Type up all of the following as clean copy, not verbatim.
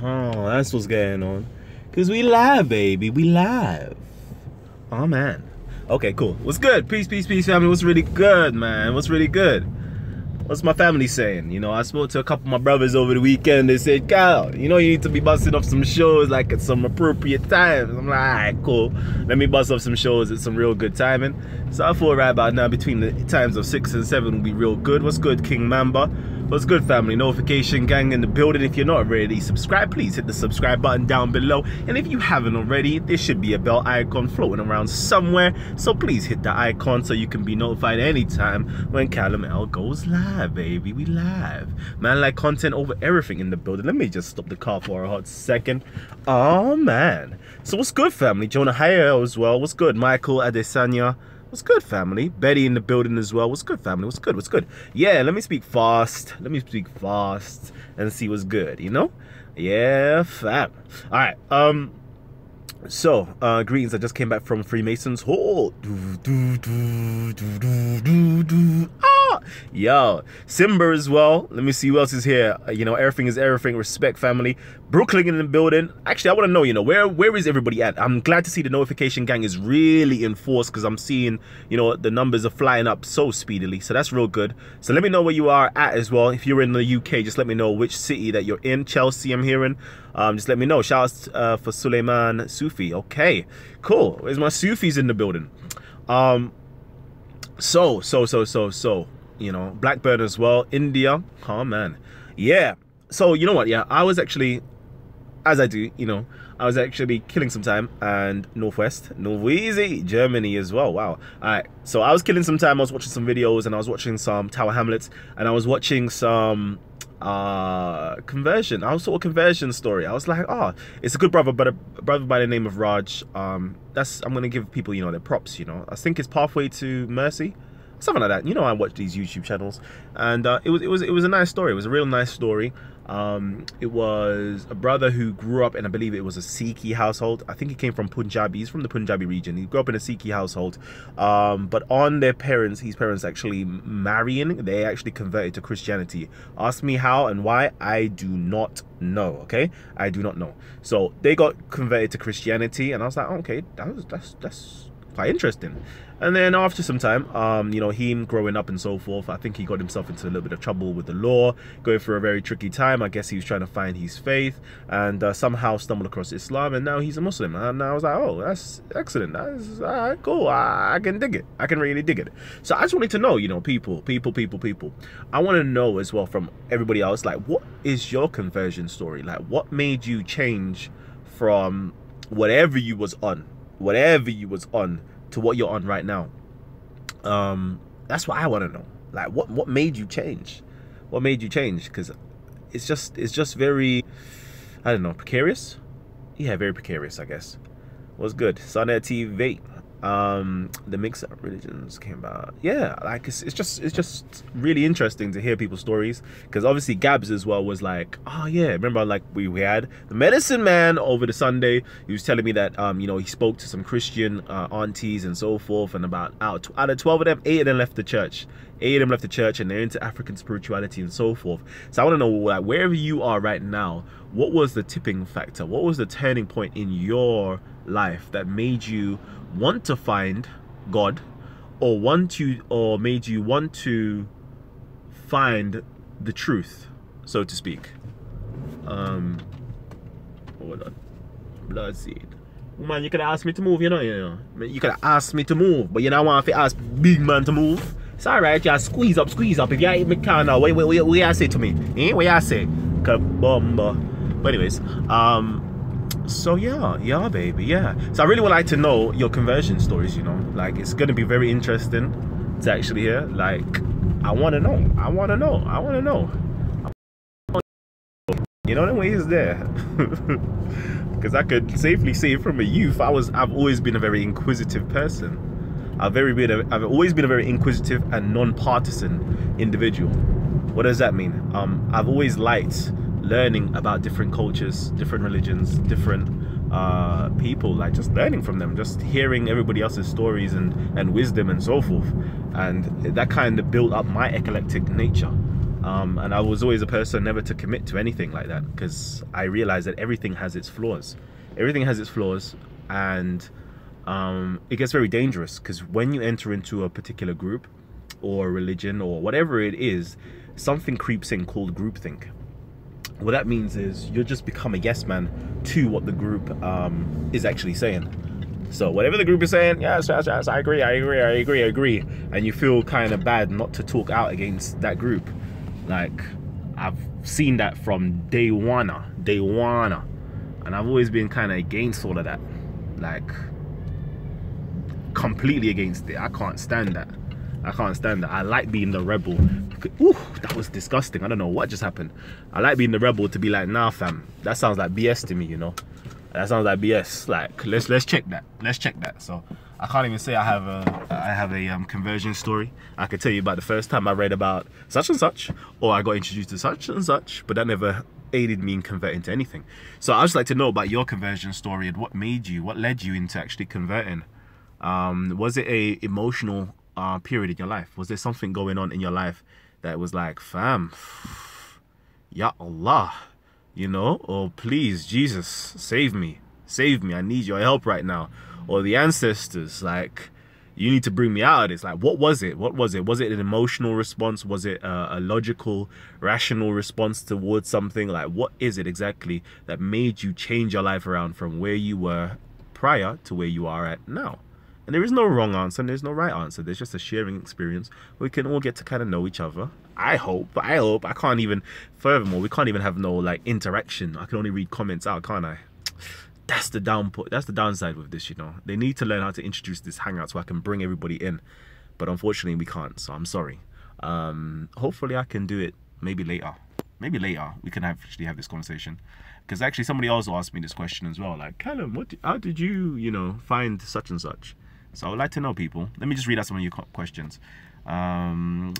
Oh, that's what's going on. Cause we live, baby. We live. Oh man. Okay, cool. What's good? Peace, peace, peace, family. What's really good, man? What's really good? What's my family saying? You know, I spoke to a couple of my brothers over the weekend. They said, Kyle, you know, you need to be busting off some shows like at some appropriate times. I'm like, alright, cool. Let me bust off some shows at some real good timing. So I thought right about now between the times of 6 and 7 will be real good. What's good, King Mamba? What's good, family? Notification gang in the building. If you're not already subscribed, please hit the subscribe button down below. And if you haven't already, there should be a bell icon floating around somewhere. So please hit the icon so you can be notified anytime when Kalam L goes live, baby. We live. Man, like content over everything in the building. Let me just stop the car for a hot second. Oh, man. So what's good, family? Jonah Hayel as well. What's good? Michael Adesanya. What's good, family? Betty in the building as well. What's good, family? What's good? What's good? Yeah, let me speak fast. Let me speak fast and see what's good, you know? Yeah, fam. All right. So, greetings. I just came back from Freemasons Hall. Yo, Simba as well. Let me see who else is here. You know, everything is everything. Respect, family. Brooklyn in the building. Actually, I want to know, you know, where is everybody at? I'm glad to see the notification gang is really enforced because I'm seeing, you know, the numbers are flying up so speedily. So that's real good. So let me know where you are at as well. If you're in the UK, just let me know which city that you're in. Chelsea, I'm hearing. Just let me know. Shout out for Suleiman Sufi. Okay, cool. Where's my Sufis in the building? So, you know, Blackburn as well. India. Oh, man. Yeah. So, you know what? Yeah, I was actually, as I do, you know, I was actually killing some time and Northwest, Norweezy, Germany as well. Wow. All right. So I was killing some time. I was watching some videos and I was watching some Tower Hamlets and I was watching some conversion. I was sort of conversion story. I was like, oh, it's a good brother, but a brother by the name of Raj. I'm gonna give people, you know, their props. You know, I think it's Pathway to Mercy, something like that. You know, I watch these YouTube channels, and it was a nice story. It was a real nice story. It was a brother who grew up in, I believe it was a Sikhi household. I think he came from Punjabi. He's from the Punjabi region. He grew up in a Sikhi household. But on his parents actually marrying, they actually converted to Christianity. Ask me how and why, I do not know. Okay, I do not know. So they got converted to Christianity, and I was like, oh, okay, that's quite interesting. And then after some time, you know, him growing up and so forth, I think he got himself into a little bit of trouble with the law, going through a very tricky time. I guess he was trying to find his faith and somehow stumbled across Islam, and now he's a Muslim. And I was like, oh, that's excellent. That's all right, cool. I can dig it. I can really dig it. So I just wanted to know, you know, people. I want to know as well from everybody else, like, what is your conversion story? Like, what made you change from whatever you was on to what you're on right now? That's what I want to know. Like, what made you change? What made you change? Because it's just very, I don't know, precarious. Yeah, very precarious, I guess. What's good? Sunnet TV. The mix-up religions came about. Yeah, like it's just really interesting to hear people's stories, because obviously Gabs as well was like, oh yeah, remember, like we had the medicine man over the Sunday. He was telling me that you know, he spoke to some Christian aunties and so forth, and about out of 12 of them, 8 of them left the church. 8 of them left the church, and they're into African spirituality and so forth. So I want to know, like, wherever you are right now, what was the tipping factor? What was the turning point in your life that made you want to find God, or made you want to find the truth, so to speak? Hold on. Blood seed. Man, you could have asked me to move, you know. You could have asked me to move, but you don't want to ask big man to move. It's alright, just squeeze up. If you ain't me can now, what you say to me? Eh? What you say? Kabomba. But anyways, so yeah, baby, yeah. So I really would like to know your conversion stories, you know. Like, it's gonna be very interesting to actually hear. Like, I wanna know. You know, the way is there. Because I could safely say from a youth, I've always been a very inquisitive person. I've always been a very inquisitive and non-partisan individual. What does that mean? I've always liked learning about different cultures, different religions, different people, like just learning from them, just hearing everybody else's stories and wisdom and so forth. And that kind of built up my eclectic nature. And I was always a person never to commit to anything like that, because I realized that everything has its flaws. Everything has its flaws, and it gets very dangerous, because when you enter into a particular group or religion or whatever it is, something creeps in called groupthink. What that means is you just become a yes man to what the group is actually saying. So whatever the group is saying, yes, yes, yes, I agree, I agree, I agree, I agree, and you feel kind of bad not to talk out against that group. Like, I've seen that from day one, and I've always been kind of against all of that, like completely against it. I can't stand that. I can't stand that. I like being the rebel. Ooh, that was disgusting. I don't know what just happened. I like being the rebel to be like, nah fam, that sounds like BS to me, you know. That sounds like BS. Like, let's check that. Let's check that. So I can't even say I have a conversion story. I could tell you about the first time I read about such and such, or I got introduced to such and such, but that never aided me in converting to anything. So I'd just like to know about your conversion story, and what led you into actually converting. Was it a emotional period in your life? Was there something going on in your life that was like, fam, ya Allah, you know, or please Jesus, save me, I need your help right now, or the ancestors, like, you need to bring me out of this? Like, what was it? Was it an emotional response? Was it a logical, rational response towards something? Like, what is it exactly that made you change your life around from where you were prior to where you are at now? And there is no wrong answer and there's no right answer. There's just a sharing experience. We can all get to kind of know each other. I hope. I can't even, furthermore, we can't even have no like interaction. I can only read comments out, can't I? That's the downside with this, you know. They need to learn how to introduce this hangout so I can bring everybody in. But unfortunately we can't, so I'm sorry. Hopefully I can do it maybe later. Maybe later we can actually have this conversation. Because actually somebody also asked me this question as well. Like, Callum, how did you, you know, find such and such? So I would like to know, people. Let me just read out some of your questions. I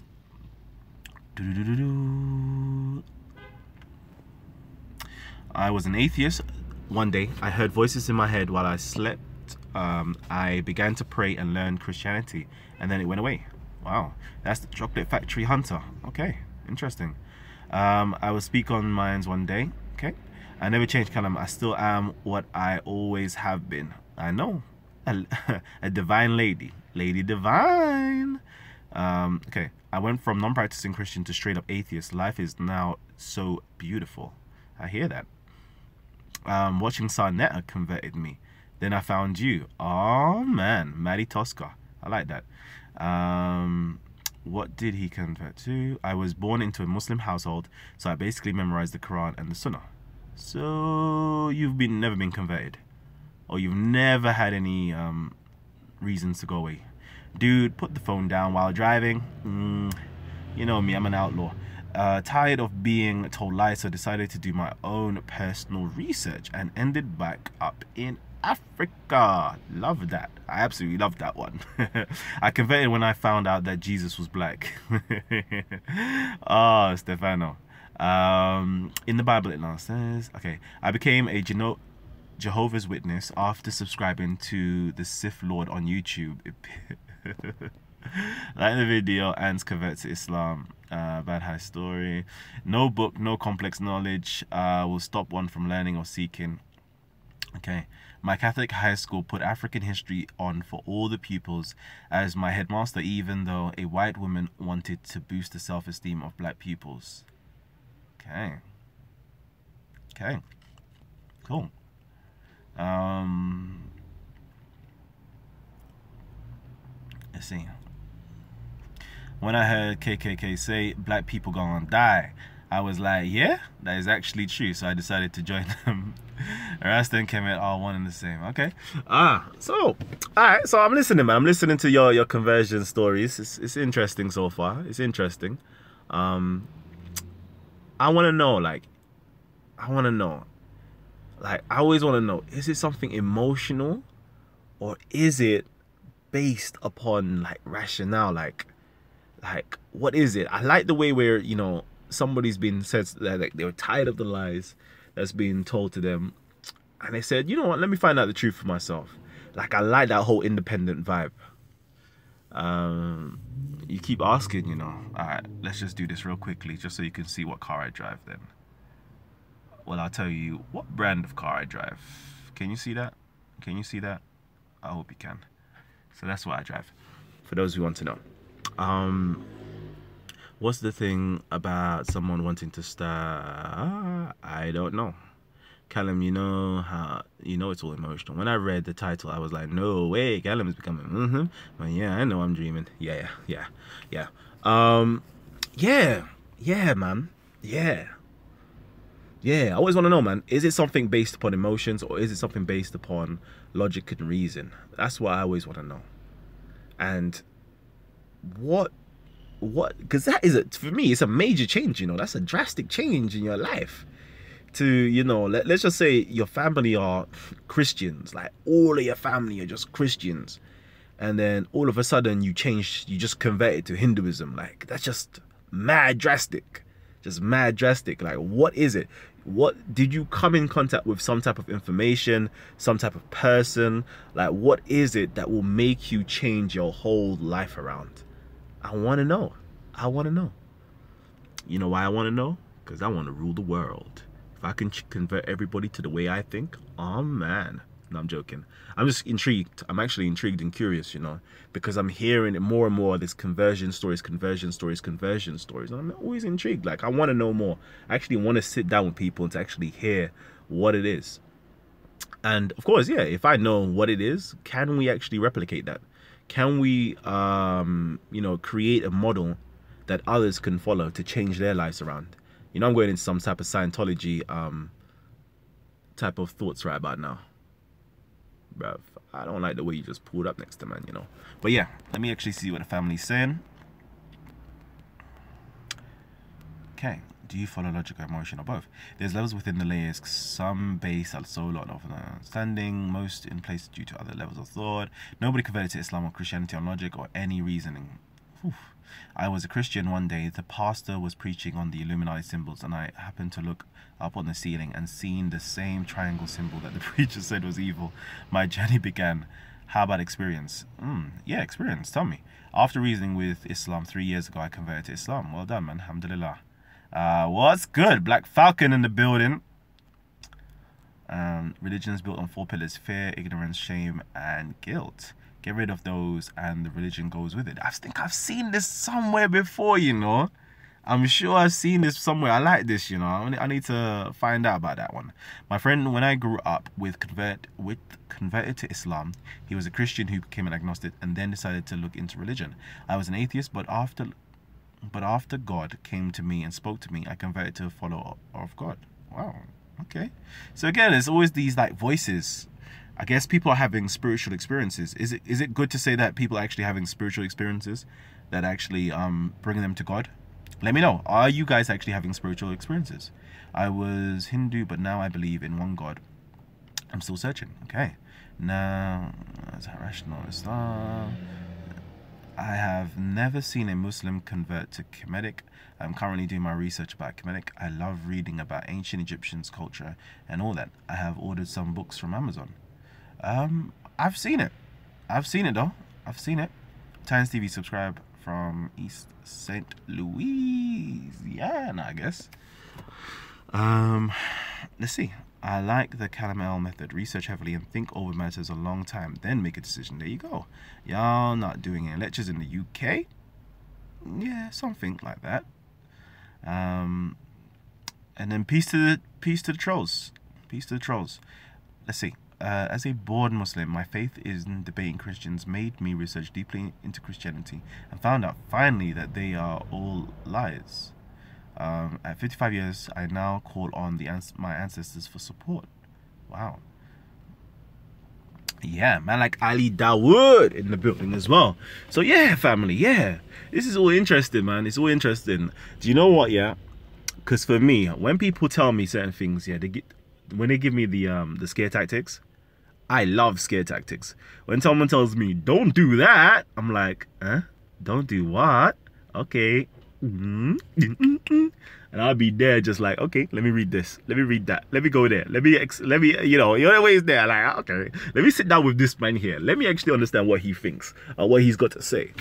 was an atheist. One day, I heard voices in my head while I slept. I began to pray and learn Christianity, and then it went away. Wow, that's the Chocolate Factory Hunter. Okay, interesting. I will speak on minds one day. Okay, I never changed, Kalam. I still am what I always have been. I know. A divine lady divine. Okay, I went from non-practicing Christian to straight up atheist. Life is now so beautiful. I hear that. Watching Sarnetta converted me. Then I found you. Oh man, Maddie Tosca. I like that. What did he convert to? I was born into a Muslim household, so I basically memorized the Quran and the Sunnah. So you've never been converted? Or you've never had any reasons to go away? Dude, put the phone down while driving. You know me, I'm an outlaw. Tired of being told lies, so decided to do my own personal research and ended back up in Africa. Love that. I absolutely love that one. I converted when I found out that Jesus was black. Oh, Stefano. In the Bible it now says, okay, I became a Jehovah's Witness after subscribing to the Sith Lord on YouTube. Like the video, and convert to Islam. Bad high story. No book, no complex knowledge will stop one from learning or seeking. Okay, my Catholic high school put African history on for all the pupils as my headmaster, even though a white woman wanted to boost the self-esteem of black pupils. Okay. Okay. Cool. Let's see. When I heard KKK say black people gonna die, I was like, yeah, that is actually true. So I decided to join them. Rasta and Kemet are one and the same. Okay. So alright, so I'm listening, man. I'm listening to your conversion stories. It's interesting so far. It's interesting. I wanna know, like, I always want to know, is it something emotional, or is it based upon like rationale? Like what is it? I like the way where, you know, somebody's been said that like, they were tired of the lies that's being told to them, and they said, you know what, let me find out the truth for myself. Like, I like that whole independent vibe. You keep asking, you know. All right, let's just do this real quickly, just so you can see what car I drive. Then, well, I'll tell you what brand of car I drive. Can you see that? Can you see that? I hope you can. So that's what I drive. For those who want to know. What's the thing about someone wanting to start? I don't know. Kalam, you know how, you know it's all emotional. When I read the title, I was like, no way, Kalam is becoming, But yeah, I know I'm dreaming. Yeah. Yeah, man. Yeah. I always want to know, man, is it something based upon emotions or is it something based upon logic and reason? That's what I always want to know. And what, because that is, for me, it's a major change, you know, that's a drastic change in your life. To, you know, let's just say your family are Christians, like all of your family are just Christians, and then all of a sudden you just converted to Hinduism. Like, that's just mad drastic, like, what is it? What did you come in contact with? Some type of information, some type of person? Like, what is it that will make you change your whole life around? I want to know. You know why I want to know? Because I want to rule the world. If I can convert everybody to the way I think, oh man. No, I'm joking. I'm just intrigued. I'm actually intrigued and curious, you know, because I'm hearing it more and more, this conversion stories. And I'm always intrigued. Like, I want to know more. I actually want to sit down with people and to actually hear what it is. And of course, yeah, if I know what it is, can we actually replicate that? Can we, you know, create a model that others can follow to change their lives around? You know, I'm going into some type of Scientology type of thoughts right about now. Bruv, I don't like the way you just pulled up next to man, you know. But yeah, let me actually see what the family's saying. Okay, do you follow logic or emotion or both? There's levels within the layers, some base are so lot of understanding, most in place due to other levels of thought. Nobody converted to Islam or Christianity on logic or any reasoning. Whew. I was a Christian one day. The pastor was preaching on the Illuminati symbols, and I happened to look up on the ceiling and seen the same triangle symbol that the preacher said was evil. My journey began. How about experience? Yeah, experience. Tell me. After reasoning with Islam 3 years ago, I converted to Islam. Well done, man. Alhamdulillah. What's good? Black Falcon in the building. Religion is built on 4 pillars: fear, ignorance, shame, and guilt. Get rid of those and the religion goes with it. I think I've seen this somewhere before, you know. I'm sure I've seen this somewhere. I like this, you know. I need to find out about that one. My friend, when I grew up converted to Islam, he was a Christian who became an agnostic and then decided to look into religion. I was an atheist, but after God came to me and spoke to me, I converted to a follower of God. Wow. Okay. So again, it's always these like voices. I guess people are having spiritual experiences. Is it good to say that people are actually having spiritual experiences that actually bring them to God? Let me know. Are you guys actually having spiritual experiences? I was Hindu, but now I believe in one God. I'm still searching. Okay. Now, is that rational Islam? I have never seen a Muslim convert to Kemetic. I'm currently doing my research about Kemetic. I love reading about ancient Egyptians culture and all that. I have ordered some books from Amazon. I've seen it. I've seen it though. I've seen it. Times TV, subscribe from East St. Louisiana, I guess. Let's see. I like the Kalam method. Research heavily and think over matters a long time, then make a decision. There you go. Y'all not doing any lectures in the UK? Yeah, something like that. And then peace to the trolls. Peace to the trolls. Let's see. As a born Muslim, my faith in debating Christians made me research deeply into Christianity and found out finally that they are all lies. At 55 years, I now call on my ancestors for support. Wow. Yeah, man, like Ali Dawood in the building as well. So yeah, family, yeah. This is all interesting, man. It's all interesting. Do you know what, yeah? Because for me, when people tell me certain things, yeah, when they give me the scare tactics, I love scare tactics. When someone tells me, don't do that, I'm like, don't do what? Okay, And I'll be there just like, okay, let me read this, let me read that, let me go there, let me you know the way it's there, like, okay, let me sit down with this man here, let me actually understand what he thinks or what he's got to say.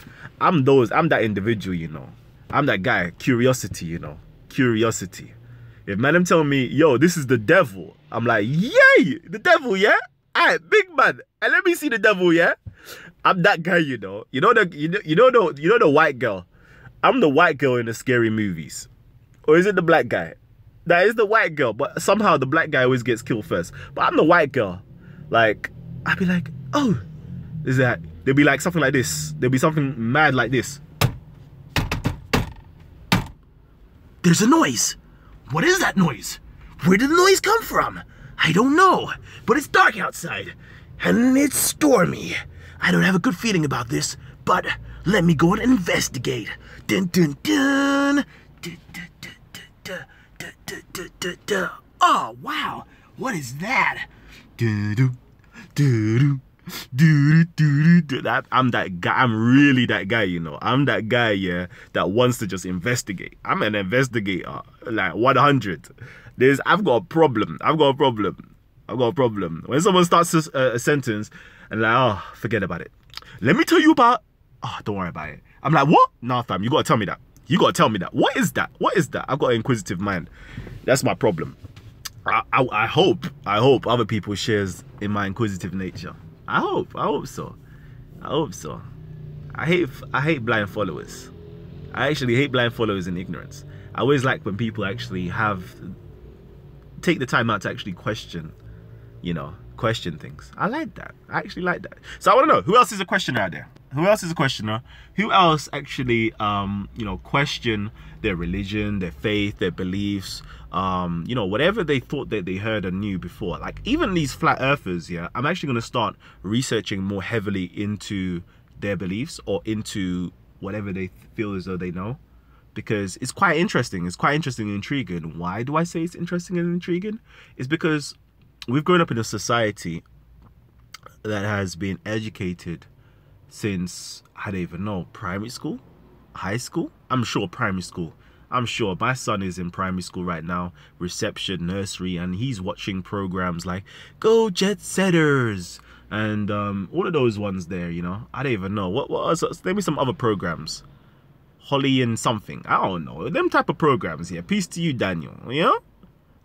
I'm that individual, you know. I'm that guy. Curiosity, you know. Curiosity. If madam tell me, yo, this is the devil, I'm like, yay, the devil, yeah? Alright, big man, and let me see the devil, yeah? I'm that guy, you know. You know the white girl. I'm the white girl in the scary movies. Or is it the black guy? That is the white girl, but somehow the black guy always gets killed first. But I'm the white girl. Like, I'd be like, oh, is that? There'll be like something like this. There'll be something mad like this. There's a noise. What is that noise? Where did the noise come from? I don't know, but it's dark outside and it's stormy. I don't have a good feeling about this, but let me go and investigate. Dun dun dun. Oh wow, what is that? I'm that guy. I'm really that guy, you know. I'm that guy, yeah, that wants to just investigate. I'm an investigator, like 100. I've got a problem. I've got a problem. When someone starts a sentence and like, oh, forget about it. Let me tell you about. Oh, don't worry about it. I'm like, what? Nah, fam, you gotta tell me that. You gotta tell me that. What is that? What is that? I've got an inquisitive mind. That's my problem. I hope other people shares in my inquisitive nature. I hope so. I hate blind followers. I actually hate blind followers and ignorance. I always like when people actually take the time out to actually question, you know, question things. I like that. I actually like that. So I want to know, who else is a questioner out there? Who else is a questioner? Who else actually, you know, question their religion, their faith, their beliefs, you know, whatever they thought that they heard or knew before. Like even these flat earthers, yeah, I'm actually going to start researching more heavily into their beliefs or into whatever they feel as though they know, because it's quite interesting. It's quite interesting and intriguing. Why do I say it's interesting and intriguing? It's because we've grown up in a society that has been educated since, I don't even know, primary school, high school. I'm sure primary school. I'm sure my son is in primary school right now, reception, nursery, and he's watching programs like Go Jet Setters and all of those ones there, you know. I don't even know. What else? Maybe some other programs. Holly and something. I don't know. Them type of programs here. Peace to you, Daniel. You know?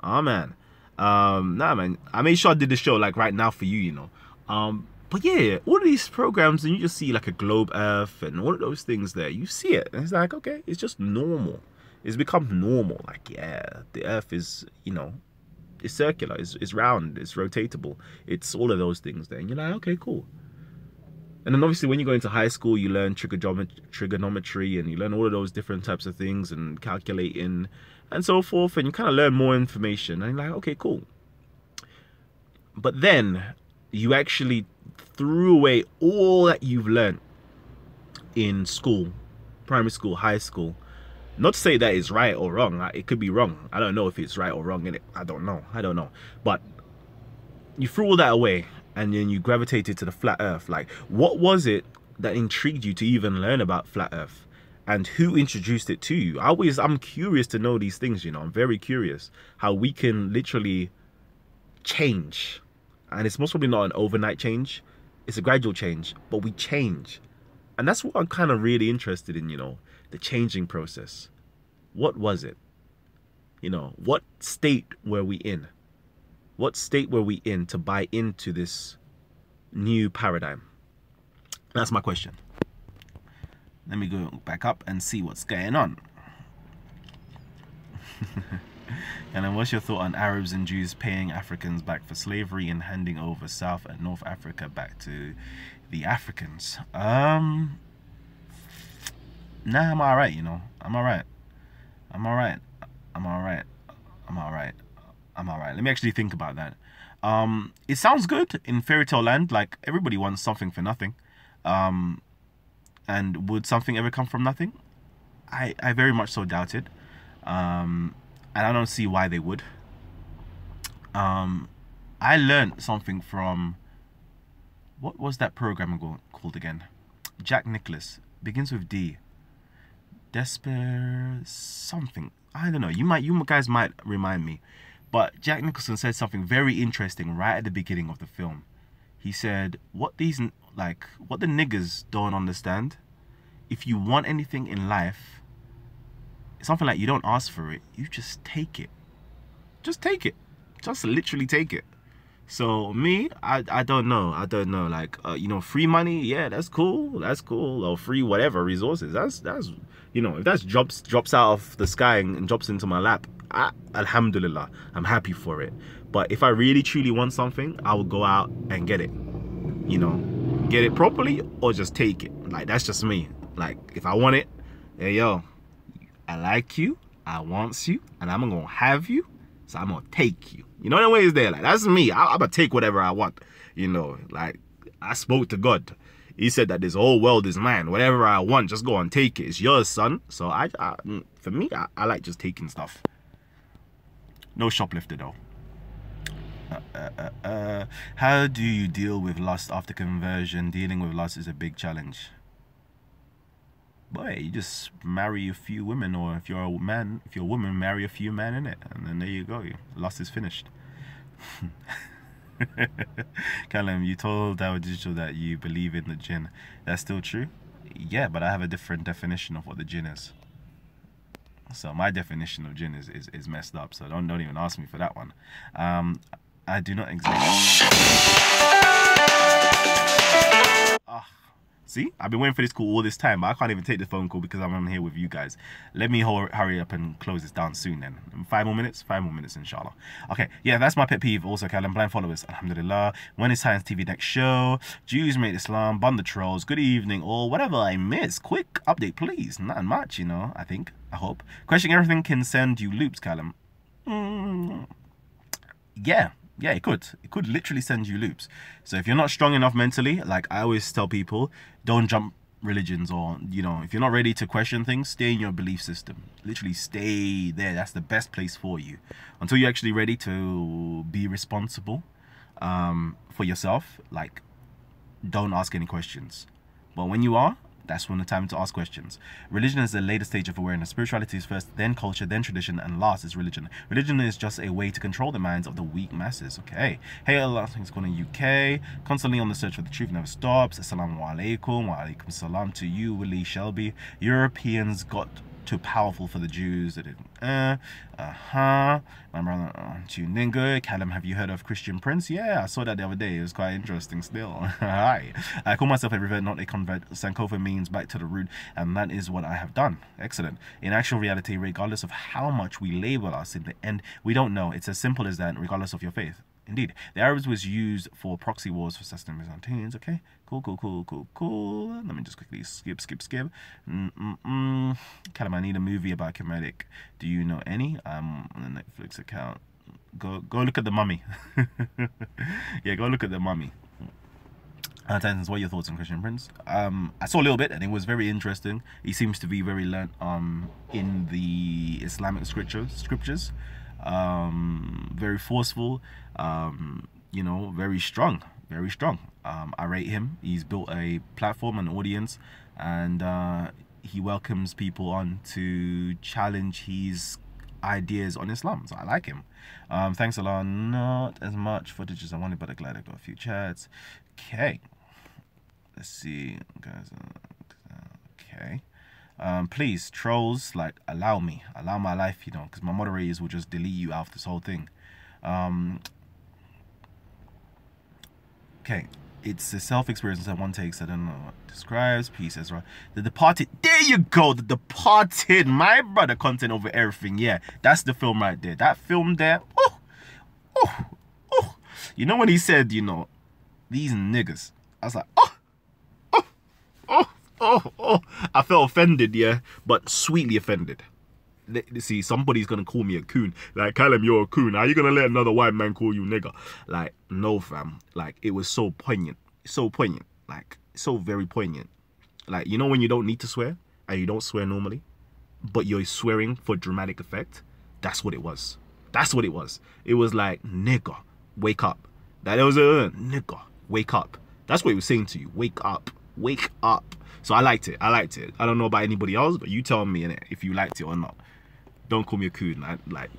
Oh, man. Nah, man. I made sure I did the show like right now for you, you know. But yeah, all of these programs, and you just see like a globe Earth and all of those things there. You see it. And it's like, okay, it's just normal. It's become normal. Like, yeah, the Earth is, you know, it's circular, it's round, it's rotatable. It's all of those things there. And you're like, okay, cool. And then obviously when you go into high school, you learn trigonometry and you learn all of those different types of things and calculating and so forth. And you kind of learn more information. And you're like, okay, cool. But then you actually threw away all that you've learned in school, primary school, high school. Not to say that it's right or wrong. It could be wrong. I don't know if it's right or wrong in it. I don't know. But you threw all that away and then you gravitated to the flat earth. Like, what was it that intrigued you to even learn about flat earth? And who introduced it to you? I'm curious to know these things, you know. I'm very curious how we can literally change. And it's most probably not an overnight change. It's a gradual change, but we change. And that's what I'm kind of really interested in, you know, the changing process. What was it? You know, what state were we in? What state were we in to buy into this new paradigm? That's my question. Let me go back up and see what's going on. And then what's your thought on Arabs and Jews paying Africans back for slavery and handing over South and North Africa back to the Africans? Nah, I'm alright, you know. I'm alright. Let me actually think about that. It sounds good in fairy tale land. Like, everybody wants something for nothing. And would something ever come from nothing? I very much so doubt it. And I don't see why they would. I learned something from, what was that program called again? Jack Nicholas. Begins with D. Despair something. I don't know. You guys might remind me. But Jack Nicholson said something very interesting right at the beginning of the film. He said, what the niggers don't understand, if you want anything in life, it's something like you don't ask for it, you just take it. Just take it. Just literally take it. So me, I don't know. Like, free money, yeah, that's cool. That's cool. Or free whatever resources. That's if that drops out of the sky and drops into my lap, alhamdulillah, I'm happy for it. But if I really truly want something, I will go out and get it. Get it properly or just take it. Like, that's just me. Like, if I want it, hey yo, I like you, I want you, and I'm gonna have you, so I'm gonna take you. You know the way is there. Like, that's me. I'm gonna take whatever I want. Like, I spoke to God. He said that this whole world is mine. Whatever I want, just go and take it. It's yours, son. So for me, I like just taking stuff. No shoplifter though. How do you deal with lust after conversion? Dealing with lust is a big challenge. Boy, you just marry a few women, or if you're a woman, marry a few men in it, and then there you go. Lust is finished. Kalam, you told our digital that you believe in the jinn. That's still true? Yeah, but I have a different definition of what the jinn is. So my definition of jinn is messed up. So don't even ask me for that one. I do not exist. See, I've been waiting for this call all this time, but I can't even take the phone call because I'm on here with you guys. Let me hurry up and close this down soon then. 5 more minutes? 5 more minutes, inshallah. Okay, yeah, that's my pet peeve. Also, Kalam, blind followers, alhamdulillah. When is Science TV next show? Jews made Islam, bun the trolls, good evening, or whatever I miss. Quick update, please. Not much, I think, I hope. Questioning everything can send you loops, Kalam. Yeah, it could. It could literally send you loops. So if you're not strong enough mentally, like I always tell people, don't jump religions, or, if you're not ready to question things, stay in your belief system. Literally stay there. That's the best place for you. Until you're actually ready to be responsible for yourself, like, don't ask any questions. But when you are, that's when the time to ask questions. Religion is the later stage of awareness. Spirituality is first, then culture, then tradition, and last is religion. Religion is just a way to control the minds of the weak masses. Okay. Hey, Allah, things going in UK. Constantly on the search for the truth never stops. Assalamu alaikum. Wa alaikum salam to you, Willie Shelby. Europeans got too powerful for the Jews. They didn't. My brother, to Ningo. Kalam, have you heard of Christian Prince? Yeah, I saw that the other day. It was quite interesting still. Hi. I call myself a revert, not a convert. Sankofa means back to the root, and that is what I have done. Excellent. In actual reality, regardless of how much we label us, in the end, we don't know. It's as simple as that, regardless of your faith. Indeed, the Arabs was used for proxy wars for sustenance Byzantines. Okay, cool. Let me just quickly skip. Kalam, I need a movie about Kemetic. Do you know any? On the Netflix account. Go look at The Mummy. Yeah, go look at The Mummy. Titans, what are your thoughts on Christian Prince? I saw a little bit and it was very interesting. He seems to be very learnt in the Islamic scriptures. Very forceful, very strong. I rate him. He's built a platform, an audience, and he welcomes people on to challenge his ideas on Islam. So I like him. Thanks a lot. Not as much footage as I wanted, but I'm glad I got a few chats. Okay, let's see, guys. Okay. Please, trolls, like, allow my life, because my moderators will just delete you out of this whole thing. Okay, it's a self-experience that one takes. I don't know what it describes. Peace, Ezra. The Departed. There you go. The Departed. My brother, content over everything. Yeah, that's the film right there. That film there. Oh. You know when he said, these niggas. I was like, oh, I felt offended, yeah, but sweetly offended. See, somebody's gonna call me a coon. Like, Kalam, you're a coon. How you gonna let another white man call you nigger? Like, no, fam. Like, it was so poignant. Like, so very poignant. Like, when you don't need to swear, and you don't swear normally, but you're swearing for dramatic effect? That's what it was. It was like, nigger, wake up. That it was a nigger, wake up. That's what he was saying to you. Wake up. Wake up. So I liked it. I liked it. I don't know about anybody else, but you tell me innit, if you liked it or not. Don't call me a coon. Like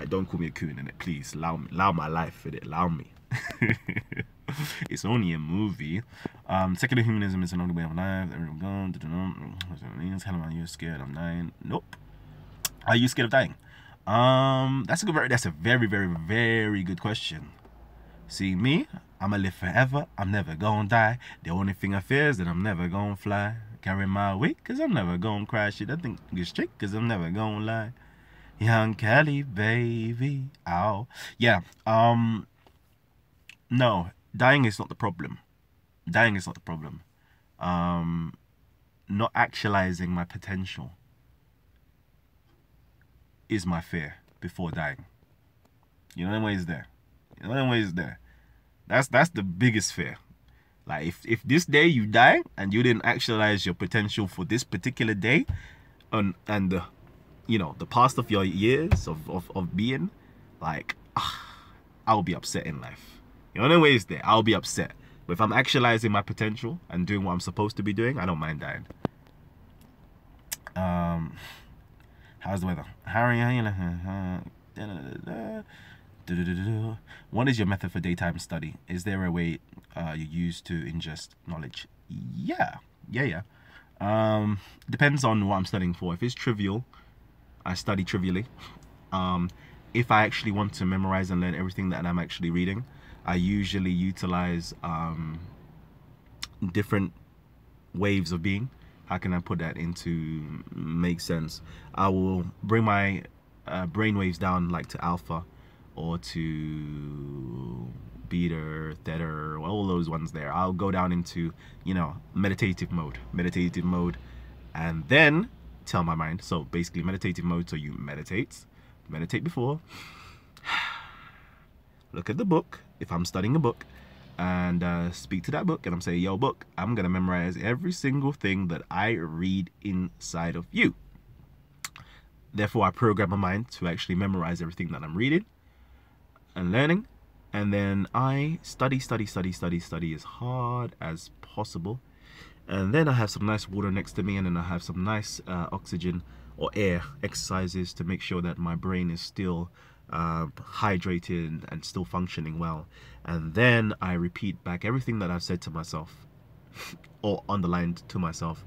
don't call me a coon innit. Please allow my life in it. Allow me. It's only a movie. Secular humanism is an only way of life. Are you scared of dying? Nope. Are you scared of dying? That's a very, very, very good question. See me, I'ma live forever. I'm never gonna die. The only thing I fear is that I'm never gonna fly. Carry my weight, cause I'm never gonna crash it. I think it's straight, cause I'm never gonna lie. Young Kelly, baby. Ow. Yeah. No, dying is not the problem. Dying is not the problem. Not actualizing my potential is my fear before dying. You know them ways there. You know them ways there. That's the biggest fear. Like if this day you die and you didn't actualize your potential for this particular day, and the, you know, the past of your years of being, like, I'll be upset in life. You know them ways there. I'll be upset. But if I'm actualizing my potential and doing what I'm supposed to be doing, I don't mind dying. How's the weather? Harry, what is your method for daytime study? Is there a way you use to ingest knowledge? Yeah. Depends on what I'm studying for. If it's trivial, I study trivially. If I actually want to memorize and learn everything that I'm actually reading, I usually utilize different waves of being. How can I put that into make sense? I will bring my brain waves down, like to alpha or to beta, theta, all those ones there. I'll go down into, you know, meditative mode, and then tell my mind. So basically meditative mode, so you meditate before, look at the book, if I'm studying a book, and speak to that book, and I'm saying, yo book, I'm gonna memorize every single thing that I read inside of you. Therefore I program my mind to actually memorize everything that I'm reading and learning, and then I study as hard as possible, and then I have some nice water next to me, and then I have some nice oxygen or air exercises to make sure that my brain is still hydrated and still functioning well. And then I repeat back everything that I've said to myself or underlined to myself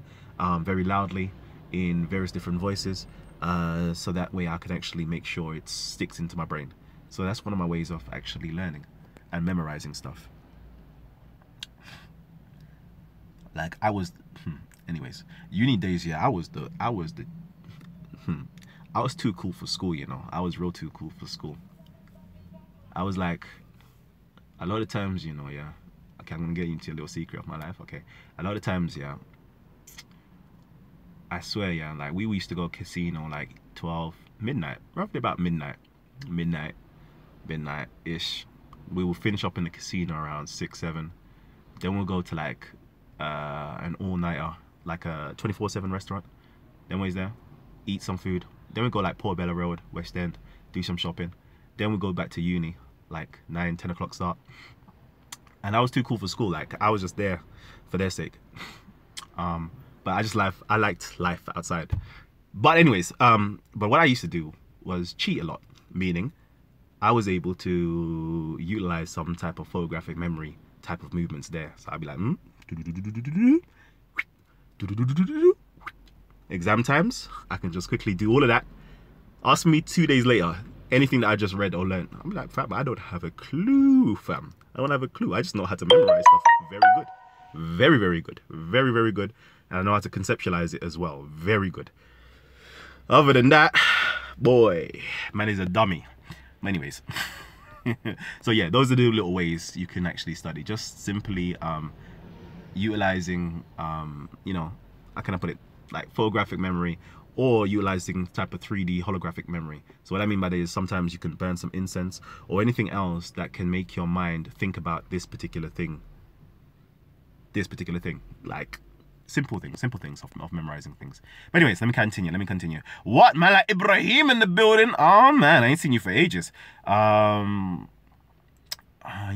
very loudly in various different voices, so that way I can actually make sure it sticks into my brain. So that's one of my ways of actually learning and memorizing stuff. Like I was anyways, uni days, yeah, I was too cool for school, you know. I was real too cool for school. I was like, a lot of times, you know, yeah. Okay, I'm gonna get into a little secret of my life, okay. A lot of times, yeah, I swear, yeah, like we used to go casino like 12, midnight, roughly about midnight-ish. We will finish up in the casino around 6, 7. Then we'll go to like an all-nighter, like a 24/7 restaurant. Then we're there, eat some food. Then we go like Port Bella Road, West End, do some shopping. Then we go back to uni, like 9, 10 o'clock start. And I was too cool for school. Like I was just there for their sake. But I liked life outside. But anyways, but what I used to do was cheat a lot, meaning I was able to utilize some type of photographic memory type of movements there. So I'd be like, exam times, I can just quickly do all of that. Ask me 2 days later, anything that I just read or learned. I'm like, fam, I don't have a clue, fam. I don't have a clue. I just know how to memorize stuff very good. Very, very good. Very, very good. And I know how to conceptualize it as well. Very good. Other than that, boy, man is a dummy. Anyways. So yeah, those are the little ways you can actually study. Just simply utilizing, you know, how can I put it? Like photographic memory, or utilizing type of 3D holographic memory. So what I mean by that is sometimes you can burn some incense or anything else that can make your mind think about this particular thing. Like simple things of memorizing things. But anyways, let me continue. What, man, like Ibrahim in the building? Oh man, I ain't seen you for ages. You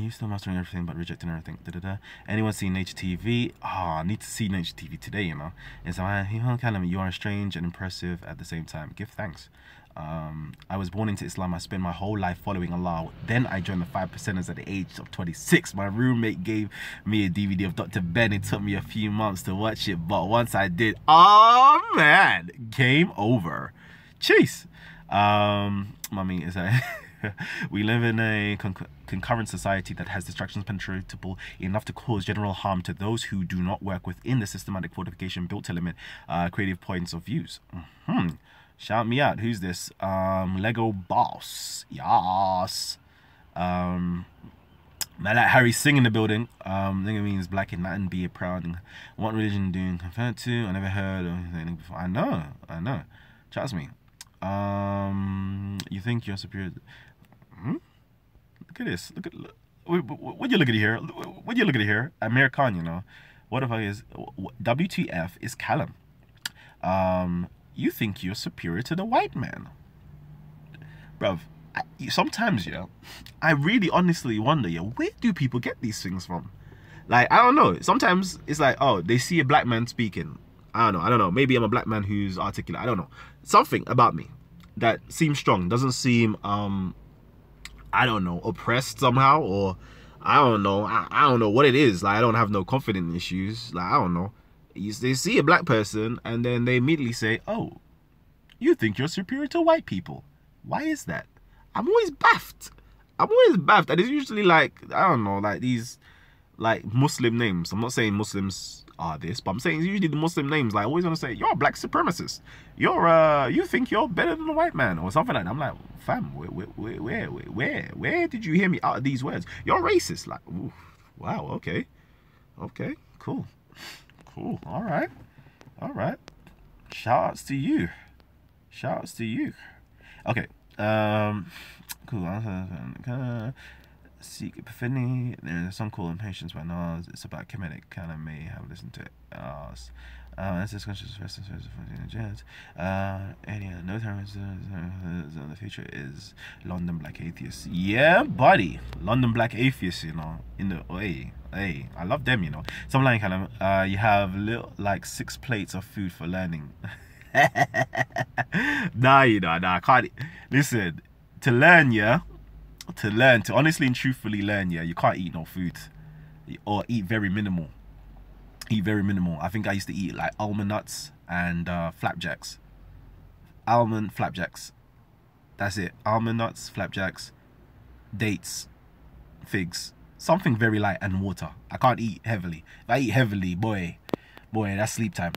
you still mastering everything but rejecting everything? Da, da, da. Anyone seen Nature TV? Ah, I need to see Nature TV today, you know. It's like, Kalam, you are strange and impressive at the same time. Give thanks. I was born into Islam. I spent my whole life following Allah. Then I joined the 5%ers at the age of 26. My roommate gave me a DVD of Dr. Ben. It took me a few months to watch it, but once I did, oh man, game over. Chase. Mummy is that we live in a concurrent society that has distractions penetratable enough to cause general harm to those who do not work within the systematic fortification built to limit creative points of views. Shout me out. Who's this? Lego Boss. Yes. I like Harry Singh in the building. I think it means black in Latin, be proud. And what religion doing compared to? I never heard of anything before. I know. Trust me. You think you're superior? Look at this. What you look at here? What you look at here? Amir Khan, you know. What the fuck is WTF is Kalam? You think you're superior to the white man, bruv. Sometimes, yeah, I really honestly wonder, yeah, where do people get these things from? Like, I don't know. Sometimes it's like, oh, they see a black man speaking. I don't know. Maybe I'm a black man who's articulate. I don't know. Something about me that seems strong, doesn't seem, I don't know, oppressed somehow, or I don't know. I don't know what it is. Like, I don't have no confidence issues. Like, I don't know. They see a black person and then they immediately say, oh, you think you're superior to white people. Why is that? I'm always baffed. And it's usually like, I don't know, like these like Muslim names. I'm not saying Muslims are this, but I'm saying it's usually the Muslim names. Like, I always want to say, you're a black supremacist. You think you're better than the white man or something like that. I'm like, fam, where did you hear me out of these words? You're racist. Like, ooh, wow, okay, cool. All right. Shoutouts to you. Okay. Cool. Seek epiphany. There's some cool impatience by now. It's about kinetic. Kind of may have listened to it. This conscious no term the future is London Black Atheists. Yeah, buddy. London Black Atheists, you know. In the hey, I love them, you know. Something like kind of you have like 6 plates of food for learning. Nah, I can't listen. To learn, yeah. To honestly and truthfully learn, yeah, you can't eat no food. Or eat very minimal. I think I used to eat like almond nuts and flapjacks. Almond flapjacks. That's it. Almond nuts, flapjacks, dates, figs. Something very light and water. I can't eat heavily. If I eat heavily, boy, that's sleep time.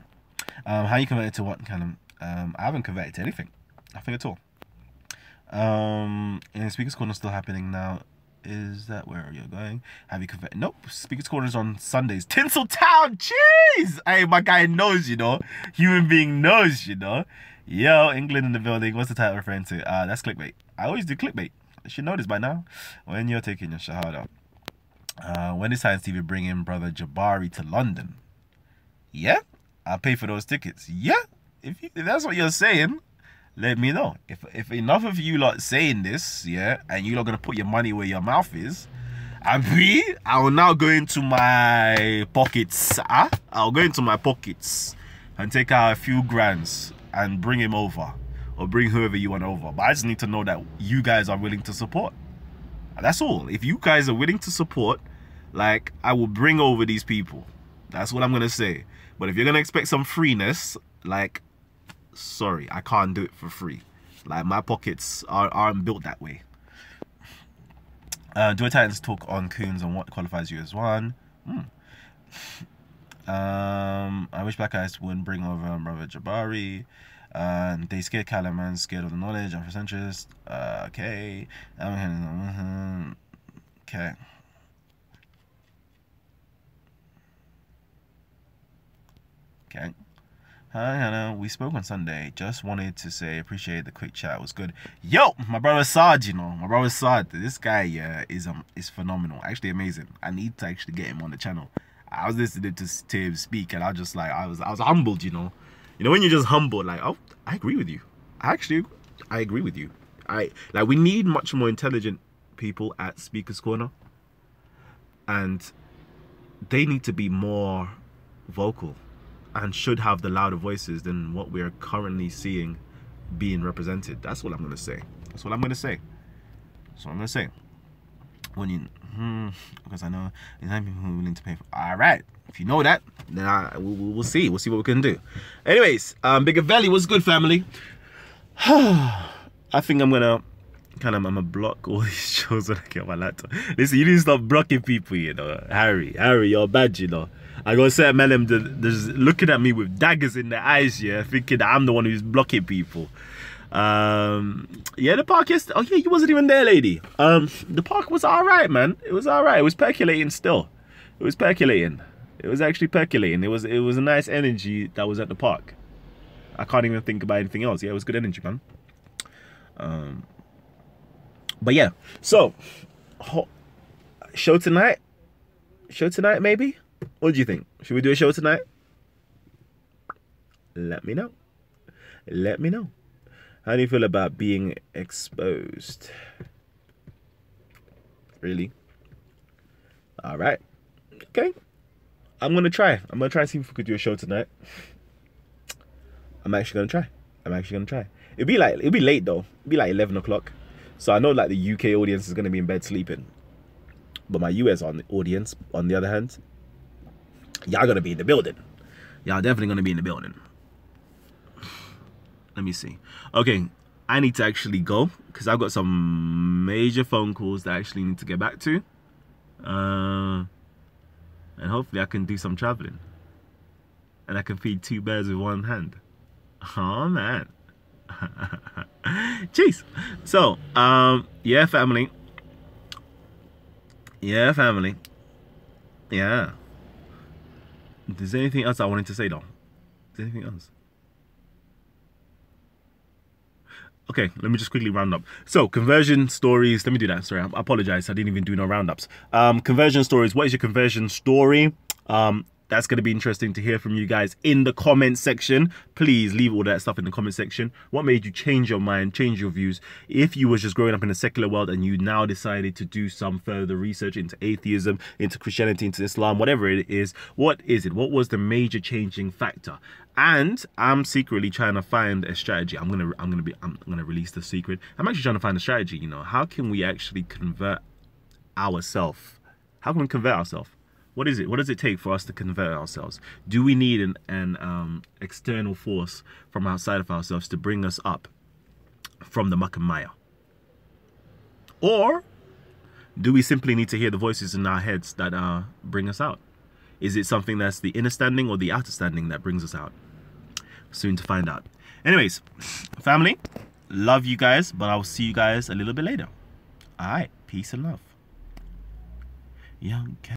How you convert it to what kind of I haven't converted to anything. Nothing at all. And Speaker's Corner still happening now. Is that where you're going? Have you converted? Nope. Speaker's Corner is on Sundays. Tinseltown, jeez! Hey, my guy knows, you know. Human being knows, you know. Yo, England in the building. What's the title referring to? That's clickbait. I always do clickbait. You should know this by now. When you're taking your shahada. When is Science TV bringing brother Jabari to London? Yeah, I'll pay for those tickets. Yeah, if that's what you're saying, let me know. If enough of you lot saying this, yeah, and you lot gonna put your money where your mouth is, I will now go into my pockets. I'll go into my pockets and take out a few grands and bring him over, or bring whoever you want over. But I just need to know that you guys are willing to support. That's all. If you guys are willing to support, like, I will bring over these people. That's what I'm gonna say. But if you're gonna expect some freeness, like, sorry, I can't do it for free. Like, my pockets aren't built that way. Do a Titans talk on Coons and what qualifies you as one? I wish Black Eyes wouldn't bring over brother Jabari. They scared Kalam and scared of the knowledge. I'm for centrist. Okay. Okay. Okay. Hi Hannah, we spoke on Sunday. Just wanted to say appreciate the quick chat. It was good. Yo, my brother Saad, you know, this guy is phenomenal. Actually amazing. I need to actually get him on the channel. I was listening to him speak and I was just like, I was humbled, you know. You know when you're just humbled, like, oh, I agree with you. I agree with you. We need much more intelligent people at Speaker's Corner. and they need to be more vocal and should have the louder voices than what we're currently seeing being represented. That's what I'm gonna say. That's what I'm gonna say. That's what I'm gonna say. When you, because I know there's some people who are willing to pay for. All right, if you know that, then we'll see. We'll see what we can do. Anyways, Bigger Valley was good, family. I think I'm gonna block all these shows when I get my laptop. Listen, you need to stop blocking people, you know. Harry, you're bad, you know. I got certain men just looking at me with daggers in their eyes, yeah, thinking that I'm the one who's blocking people. Yeah, the park yesterday. Oh yeah, you wasn't even there, lady. The park was alright, man. It was alright. It was percolating still. It was percolating. It was actually percolating. It was a nice energy that was at the park. I can't even think about anything else. Yeah, it was good energy, man. But yeah, so show tonight maybe. What do you think? Should we do a show tonight? Let me know. Let me know. How do you feel about being exposed? Really? All right. Okay. I'm gonna try. I'm gonna try and see if we could do a show tonight. I'm actually gonna try. It'll be late though. It'll be like 11 o'clock. So I know like the UK audience is gonna be in bed sleeping. But my US audience, on the other hand, y'all gonna be in the building. Y'all definitely gonna be in the building. Let me see. Okay, I need to actually go because I've got some major phone calls that I actually need to get back to. And hopefully I can do some traveling. And I can feed 2 birds with 1 hand. Oh man. Jeez. So, yeah, family. Yeah, family. Yeah. Is there anything else I wanted to say though? Is there anything else? Okay, let me just quickly round up. So, conversion stories. Let me do that. Sorry, I apologize. I didn't even do no roundups. Conversion stories. What is your conversion story? That's going to be interesting to hear from you guys in the comment section. Please leave all that stuff in the comment section. What made you change your mind, change your views? If you was just growing up in a secular world and you now decided to do some further research into atheism, into Christianity, into Islam, whatever it is, what is it? What was the major changing factor? And I'm secretly trying to find a strategy. I'm gonna release the secret. I'm actually trying to find a strategy. You know, how can we actually convert ourselves? How can we convert ourselves? What is it? What does it take for us to convert ourselves? Do we need an external force from outside of ourselves to bring us up from the muck and mire? Or do we simply need to hear the voices in our heads that bring us out? Is it something that's the inner standing or the outer standing that brings us out? Soon to find out. Anyways, family, love you guys, but I'll see you guys a little bit later. All right, peace and love. Young Cat.